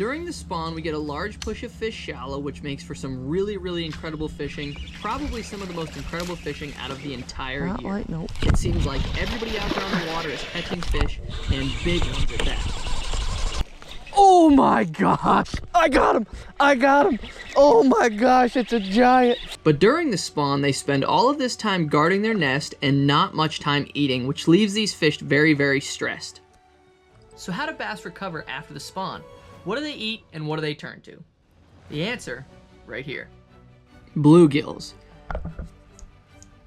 During the spawn, we get a large push of fish shallow, which makes for some really incredible fishing. Probably some of the most incredible fishing out of the entire year. Right, no. It seems like everybody out there on the water is catching fish, and big ones at that. Oh my gosh! I got him! I got him! Oh my gosh, it's a giant! But during the spawn, they spend all of this time guarding their nest and not much time eating, which leaves these fish very stressed. So how do bass recover after the spawn? What do they eat and what do they turn to? The answer, right here. Bluegills.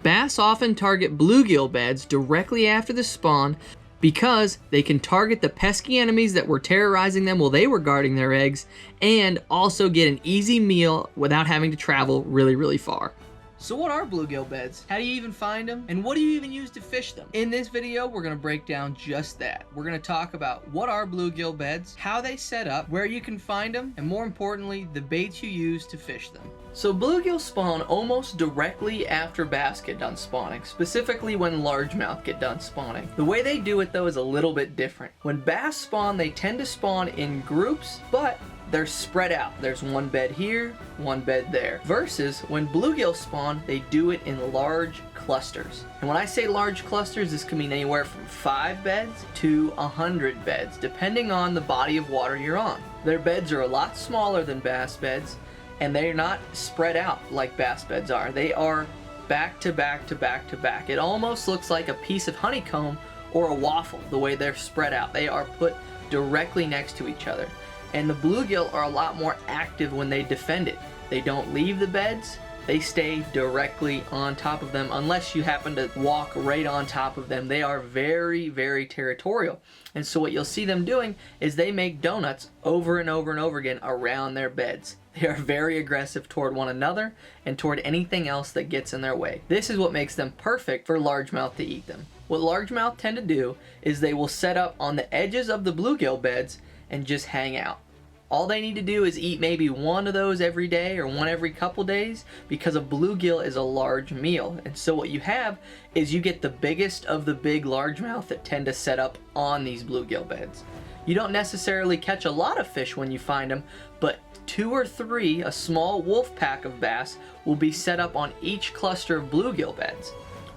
Bass often target bluegill beds directly after the spawn because they can target the pesky enemies that were terrorizing them while they were guarding their eggs, and also get an easy meal without having to travel really far. So what are bluegill beds? How do you even find them? And what do you even use to fish them? In this video, we're gonna break down just that. We're gonna talk about what are bluegill beds, how they set up, where you can find them, and more importantly, the baits you use to fish them. So bluegill spawn almost directly after bass get done spawning, specifically when largemouth get done spawning. The way they do it though is a little bit different. When bass spawn, they tend to spawn in groups, but they're spread out. There's one bed here, one bed there. Versus when bluegill spawn, they do it in large clusters. And when I say large clusters, this can mean anywhere from 5 beds to 100 beds, depending on the body of water you're on. Their beds are a lot smaller than bass beds, and they're not spread out like bass beds are. They are back to back to back to back. It almost looks like a piece of honeycomb or a waffle, the way they're spread out. They are put directly next to each other. And the bluegill are a lot more active when they defend it. They don't leave the beds, they stay directly on top of them unless you happen to walk right on top of them. They are very territorial. And so what you'll see them doing is they make donuts over and over again around their beds. They are very aggressive toward one another and toward anything else that gets in their way. This is what makes them perfect for largemouth to eat them. What largemouth tend to do is they will set up on the edges of the bluegill beds and just hang out. All they need to do is eat maybe one of those every day or one every couple days, because a bluegill is a large meal. And so what you have is you get the biggest of the big largemouth that tend to set up on these bluegill beds. You don't necessarily catch a lot of fish when you find them, but 2 or 3, a small wolf pack of bass, will be set up on each cluster of bluegill beds.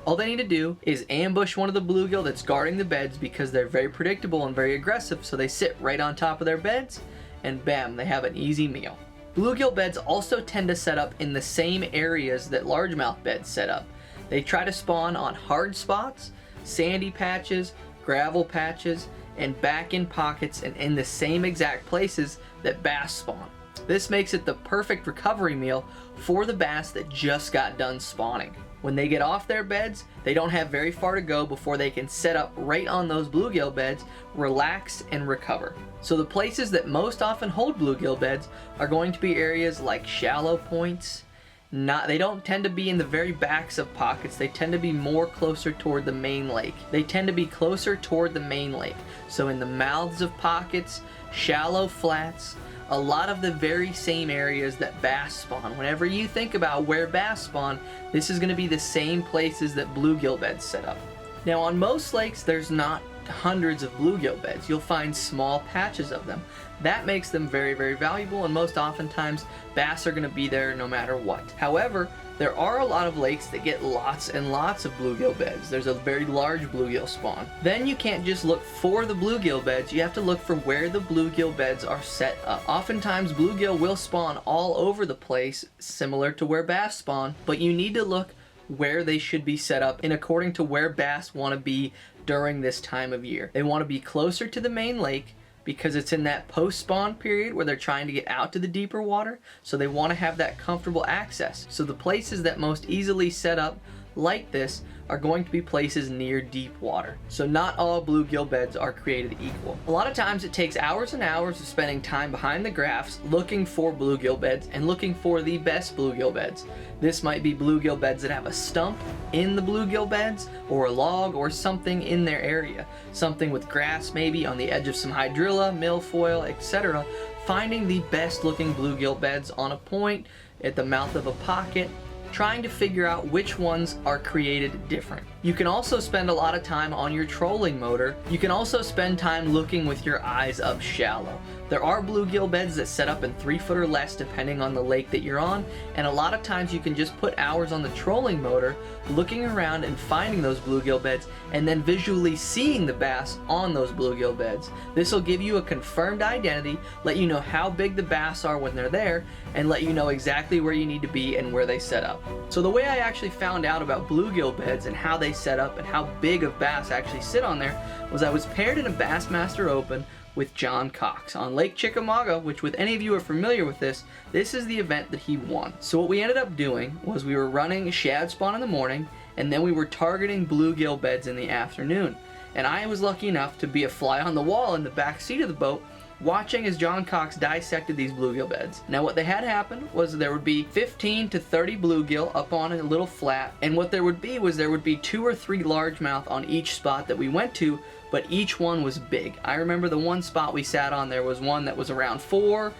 All they need to do is ambush one of the bluegill that's guarding the beds, because they're very predictable and very aggressive, so they sit right on top of their beds, and bam, they have an easy meal. Bluegill beds also tend to set up in the same areas that largemouth beds set up. They try to spawn on hard spots, sandy patches, gravel patches, and back in pockets and in the same exact places that bass spawn. This makes it the perfect recovery meal for the bass that just got done spawning. When they get off their beds, they don't have very far to go before they can set up right on those bluegill beds, relax, and recover. So the places that most often hold bluegill beds are going to be areas like shallow points. They don't tend to be in the very backs of pockets. They tend to be more closer toward the main lake. They tend to be closer toward the main lake. So in the mouths of pockets, shallow flats, a lot of the very same areas that bass spawn. Whenever you think about where bass spawn, this is going to be the same places that bluegill beds set up. Now on most lakes, there's not hundreds of bluegill beds. You'll find small patches of them. That makes them very valuable, and most oftentimes bass are going to be there no matter what. However, there are a lot of lakes that get lots and lots of bluegill beds. There's a very large bluegill spawn. Then you can't just look for the bluegill beds, you have to look for where the bluegill beds are set up. Oftentimes bluegill will spawn all over the place, similar to where bass spawn, but you need to look where they should be set up and according to where bass want to be during this time of year. They want to be closer to the main lake because it's in that post-spawn period where they're trying to get out to the deeper water, so they want to have that comfortable access. So the places that most easily set up like this are going to be places near deep water. So not all bluegill beds are created equal. A lot of times it takes hours and hours of spending time behind the graphs looking for bluegill beds and looking for the best bluegill beds. This might be bluegill beds that have a stump in the bluegill beds, or a log, or something in their area. Something with grass maybe on the edge of some hydrilla, milfoil, etc. Finding the best looking bluegill beds on a point, at the mouth of a pocket, trying to figure out which ones are created different. You can also spend a lot of time on your trolling motor. You can also spend time looking with your eyes up shallow. There are bluegill beds that set up in 3 foot or less depending on the lake that you're on, and a lot of times you can just put hours on the trolling motor, looking around and finding those bluegill beds, and then visually seeing the bass on those bluegill beds. This will give you a confirmed identity, let you know how big the bass are when they're there, and let you know exactly where you need to be and where they set up. So the way I actually found out about bluegill beds and how they set up and how big of bass actually sit on there was I was paired in a Bassmaster Open with John Cox on Lake Chickamauga, which with any of you are familiar with this is the event that he won. So what we ended up doing was we were running shad spawn in the morning, and then we were targeting bluegill beds in the afternoon. And I was lucky enough to be a fly on the wall in the back seat of the boat, watching as John Cox dissected these bluegill beds. Now what they had happen was there would be 15 to 30 bluegill up on a little flat, and what there would be was there would be 2 or 3 largemouth on each spot that we went to, but each one was big. I remember the one spot we sat on, there was one that was around 4,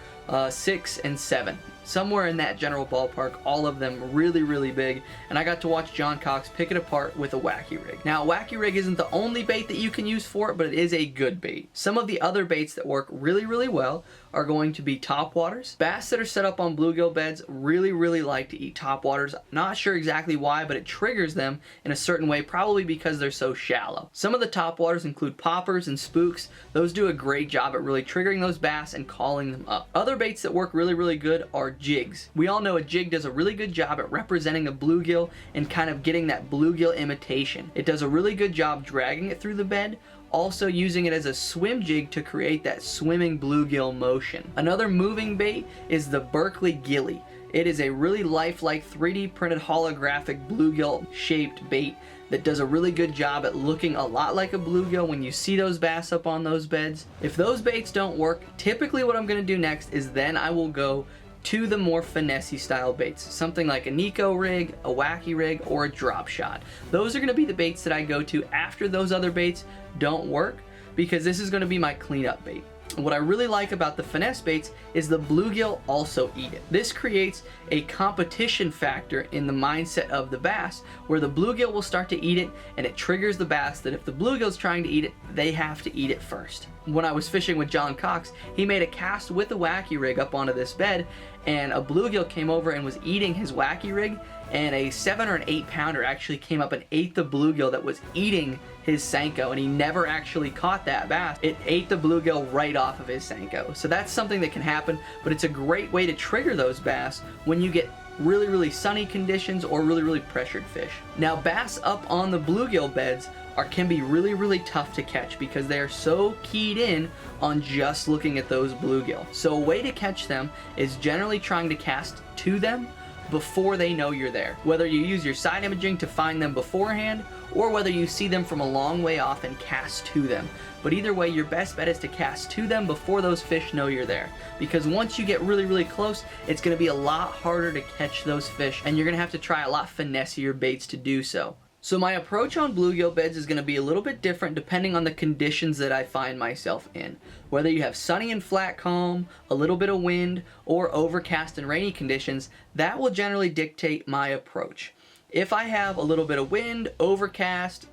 6, and 7. Somewhere in that general ballpark, all of them really, really big, and I got to watch John Cox pick it apart with a Wacky Rig. Now, a Wacky Rig isn't the only bait that you can use for it, but it is a good bait. Some of the other baits that work really, really well are going to be topwaters. Bass that are set up on bluegill beds really, really like to eat topwaters. Not sure exactly why, but it triggers them in a certain way, probably because they're so shallow. Some of the topwaters include poppers and spooks. Those do a great job at really triggering those bass and calling them up. Other baits that work really, really good are jigs. We all know a jig does a really good job at representing a bluegill and kind of getting that bluegill imitation. It does a really good job dragging it through the bed, also using it as a swim jig to create that swimming bluegill motion. Another moving bait is the Berkeley Gilly. It is a really lifelike 3D printed holographic bluegill shaped bait that does a really good job at looking a lot like a bluegill when you see those bass up on those beds. If those baits don't work, typically what I'm going to do next is then I will go to the more finesse style baits, something like a Nico rig, a Wacky Rig, or a Dropshot. Those are going to be the baits that I go to after those other baits don't work, because this is going to be my cleanup bait. What I really like about the finesse baits is the bluegill also eat it. This creates a competition factor in the mindset of the bass, where the bluegill will start to eat it, and it triggers the bass that if the bluegill's trying to eat it, they have to eat it first. When I was fishing with John Cox, he made a cast with a Wacky Rig up onto this bed, and a bluegill came over and was eating his Wacky Rig, and a 7 or an 8 pounder actually came up and ate the bluegill that was eating his Senko, and he never actually caught that bass. It ate the bluegill right off of his Senko. So that's something that can happen, but it's a great way to trigger those bass when you get really, really sunny conditions or really, really pressured fish. Now, bass up on the bluegill beds can be really, really tough to catch because they are so keyed in on just looking at those bluegill. So a way to catch them is generally trying to cast to them before they know you're there. Whether you use your side imaging to find them beforehand, or whether you see them from a long way off and cast to them. But either way, your best bet is to cast to them before those fish know you're there. Because once you get really, really close, it's going to be a lot harder to catch those fish, and you're going to have to try a lot finessier baits to do so. So my approach on bluegill beds is going to be a little bit different depending on the conditions that I find myself in. Whether you have sunny and flat calm, a little bit of wind, or overcast and rainy conditions, that will generally dictate my approach. If I have a little bit of wind, overcast,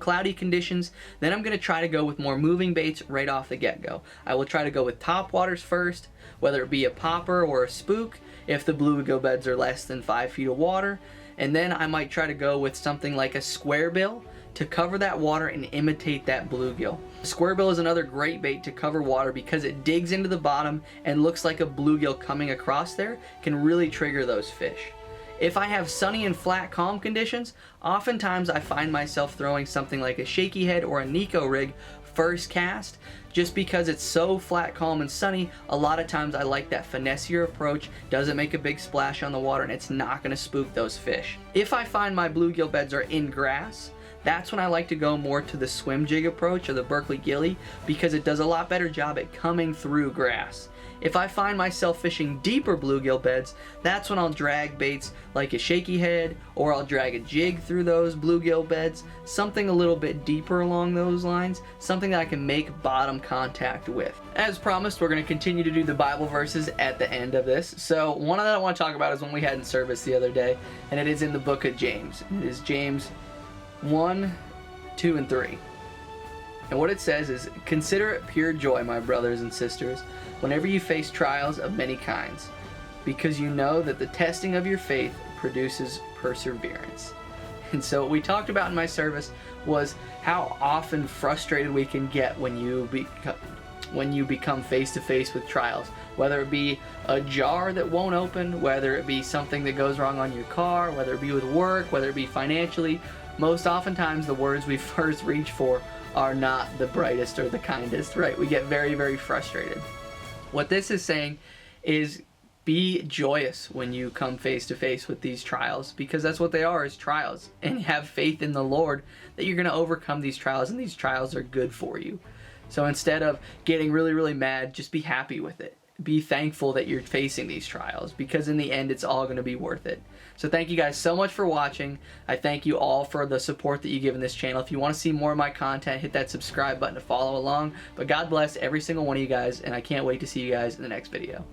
cloudy conditions, then I'm going to try to go with more moving baits right off the get-go. I will try to go with topwaters first, whether it be a popper or a spook, if the bluegill beds are less than 5 feet of water. And then I might try to go with something like a square bill to cover that water and imitate that bluegill. Square bill is another great bait to cover water because it digs into the bottom and looks like a bluegill coming across there, can really trigger those fish. If I have sunny and flat calm conditions, oftentimes I find myself throwing something like a shaky head or a Nico rig first cast, just because it's so flat, calm, and sunny. A lot of times I like that finessier approach, doesn't make a big splash on the water, and it's not going to spook those fish. If I find my bluegill beds are in grass, that's when I like to go more to the Swimjig approach or the Berkeley Gilly, because it does a lot better job at coming through grass. If I find myself fishing deeper bluegill beds, that's when I'll drag baits like a shaky head, or I'll drag a jig through those bluegill beds, something a little bit deeper along those lines, something that I can make bottom contact with. As promised, we're going to continue to do the Bible verses at the end of this. So one that I want to talk about is one we had in service the other day, and it is in the book of James. It is James 1, 2, and 3. And what it says is, consider it pure joy, my brothers and sisters, whenever you face trials of many kinds, because you know that the testing of your faith produces perseverance. And so what we talked about in my service was how often frustrated we can get when you become face to face with trials, whether it be a jar that won't open, whether it be something that goes wrong on your car, whether it be with work, whether it be financially. Most oftentimes the words we first reach for are not the brightest or the kindest, right? We get very, very frustrated. What this is saying is be joyous when you come face to face with these trials, because that's what they are, is trials. And have faith in the Lord that you're going to overcome these trials, and these trials are good for you. So instead of getting really, really mad, just be happy with it. Be thankful that you're facing these trials, because in the end it's all going to be worth it. So thank you guys so much for watching. I thank you all for the support that you give in this channel. If you want to see more of my content, hit that subscribe button to follow along. But God bless every single one of you guys, and I can't wait to see you guys in the next video.